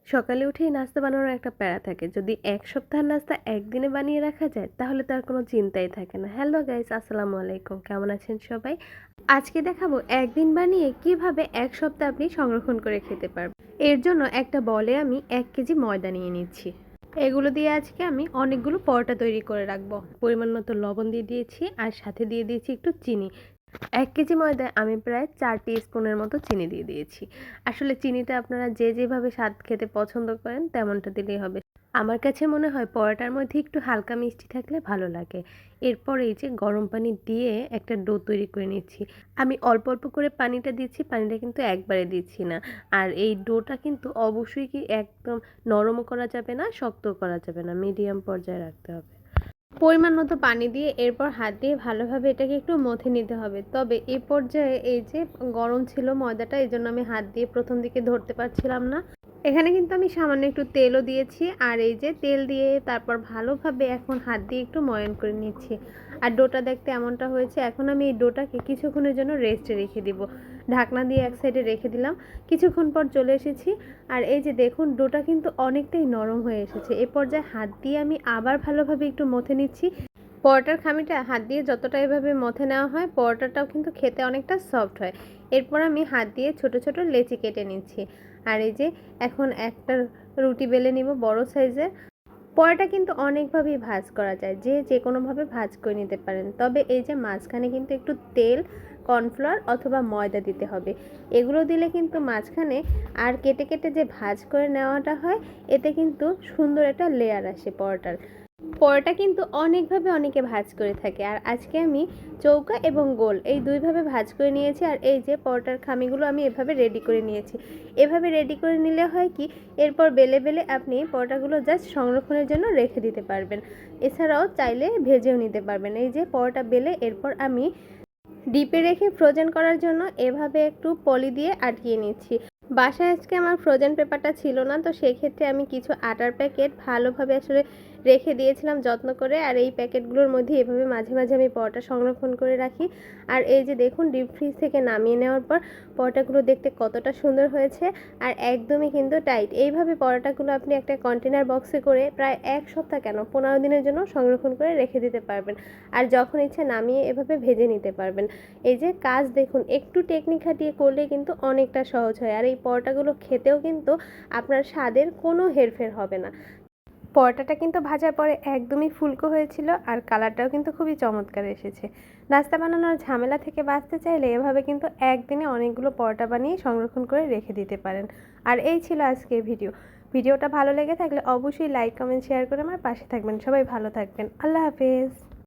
সকালে উঠেই নাস্তা বানানোর একটা প্যারা থাকে। যদি ১ সপ্তাহের নাস্তা একদিনে বানিয়ে রাখা যায়, তাহলে তার কোনো চিন্তাই থাকে না। হ্যালো গাইস, আসসালামু আলাইকুম। কেমন আছেন সবাই? আজকে দেখাবো একদিন বানিয়ে কিভাবে ১ সপ্তাহ আপনি সংরক্ষণ করে খেতে পারবেন। এর জন্য একটা বলে আমি ১ কেজি ময়দা নিয়ে নিচ্ছি। এগুলো দিয়ে আজকে আমি অনেকগুলো পরোটা তৈরি করে রাখবো। পরিমাণ মতো লবণ দিয়ে দিয়েছি আর সাথে দিয়ে দিয়েছি একটু চিনি। ১ কেজি ময়দায় আমি প্রায় ৪ টিস্পুনের মতো চিনি দিয়ে দিয়েছি। আসলে চিনিটা আপনারা যে যেভাবে স্বাদ খেতে পছন্দ করেন তেমনটা দিলেই হবে। আমার কাছে মনে হয় পরোটার মধ্যে একটু হালকা মিষ্টি থাকলে ভালো লাগে। এরপর এই যে গরম পানি দিয়ে একটা ডো তৈরি করে নিচ্ছি। আমি অল্প অল্প করে পানিটা দিচ্ছি, পানিটা কিন্তু একবারে দিচ্ছি না। আর এই ডোটা কিন্তু অবশ্যই কি একদম নরমও করা যাবে না, শক্তও করা যাবে না, মিডিয়াম পর্যায়ে রাখতে হবে। পরিমাণ মতো পানি দিয়ে এরপর হাত দিয়ে ভালোভাবে এটাকে একটু মথে নিতে হবে। তবে এই পর্যায়ে এই যে গরম ছিল ময়দাটা, এজন্য আমি হাত দিয়ে প্রথম দিকে ধরতে পারছিলাম না। এখানে কিন্তু আমি সামান্য একটু তেলও দিয়েছি, আর এই যে তেল দিয়ে তারপর ভালোভাবে এখন হাত দিয়ে একটু ময়ান করে নিচ্ছি। আর ডোটা দেখতে এমনটা হয়েছে। এখন আমি এই ডোটাকে কিছুক্ষণের জন্য রেস্টে রেখে দিব। ঢাকনা দিয়ে এক সাইডে রেখে দিলাম। কিছুক্ষণ পর চলে এসেছি, আর এই যে দেখুন ডোটা কিন্তু অনেকটাই নরম হয়ে এসেছে। এ পর্যায়ে হাত দিয়ে আমি আবার ভালোভাবে একটু মথে নিচ্ছি। পরোটার খামিটা হাত দিয়ে যতটা এভাবে মথে নেওয়া হয়, পরোটাটাও কিন্তু খেতে অনেকটা সফট হয়। এরপর আমি হাত দিয়ে ছোট ছোট লেচি কেটে নিচ্ছি। আর এই যে এখন একটা রুটি বেলে নিব বড় সাইজের। পরোটা কিন্তু অনেকভাবেই ভাজ করা যায়, যে কোনোভাবে ভাজ করে নিতে পারেন। তবে এই যে মাঝখানে কিন্তু একটু তেল, কর্নফ্লাওয়ার অথবা ময়দা দিতে হবে। এগুলো দিলে কিন্তু মাঝখানে আর কেটে কেটে যে ভাজ করে নেওয়াটা হয়, এতে কিন্তু সুন্দর একটা লেয়ার আসে পরোটার। পরোটা কিন্তু অনেকভাবে অনেকে ভাজ করে থাকে, আর আজকে আমি চৌকা এবং গোল এই দুইভাবে ভাজ করে নিয়েছি। আর এই যে পরোটার খামিগুলো আমি এভাবে রেডি করে নিয়েছি। এভাবে রেডি করে নিলে হয় কি, এরপর বেলে বেলে আপনি পরোটাগুলো জাস্ট সংরক্ষণের জন্য রেখে দিতে পারবেন। এছাড়াও চাইলে ভেজেও নিতে পারবেন। এই যে পরোটা বেলে এরপর আমি ডিপে রেখে ফ্রোজেন করার জন্য এভাবে একটু পলি দিয়ে আটকিয়ে নিচ্ছি। বাসায় আজকে আমার ফ্রোজেন পেপারটা ছিল না, তো সেক্ষেত্রে আমি কিছু আটার প্যাকেট ভালোভাবে আসলে রেখে দিয়েছিলাম যত্ন করে। আর এই প্যাকেটগুলোর মধ্যে এভাবে মাঝে মাঝে আমি পরোটা সংরক্ষণ করে রাখি। আর এই যে দেখুন ডিপ ফ্রিজ থেকে নামিয়ে নেওয়ার পর পরোটাগুলো দেখতে কতটা সুন্দর হয়েছে, আর একদমই কিন্তু টাইট। এইভাবে পরোটাগুলো আপনি একটা কন্টেনার বক্সে করে প্রায় ১ সপ্তাহ কেন ১৫ দিনের জন্য সংরক্ষণ করে রেখে দিতে পারবেন। আর যখন ইচ্ছে নামিয়ে এভাবে ভেজে নিতে পারবেন। এই যে কাজ দেখুন, একটু টেকনিক খাটিয়ে করলে কিন্তু অনেকটা সহজ হয়। আর এই পরোটাগুলো খেতেও কিন্তু আপনার স্বাদের কোনো হেরফের হবে না। পরোটাটা কিন্তু ভাজার পরে একদমই ফুলকো হয়েছিল, আর কালারটাও কিন্তু খুবই চমৎকার এসেছে। নাস্তা বানানোর ঝামেলা থেকে বাঁচতে চাইলে এভাবে কিন্তু একদিনে অনেকগুলো পরোটা বানিয়ে সংরক্ষণ করে রেখে দিতে পারেন। আর এই ছিল আজকের ভিডিওটা ভালো লেগে থাকলে অবশ্যই লাইক, কমেন্ট, শেয়ার করে আমার পাশে থাকবেন। সবাই ভালো থাকবেন। আল্লাহ হাফেজ।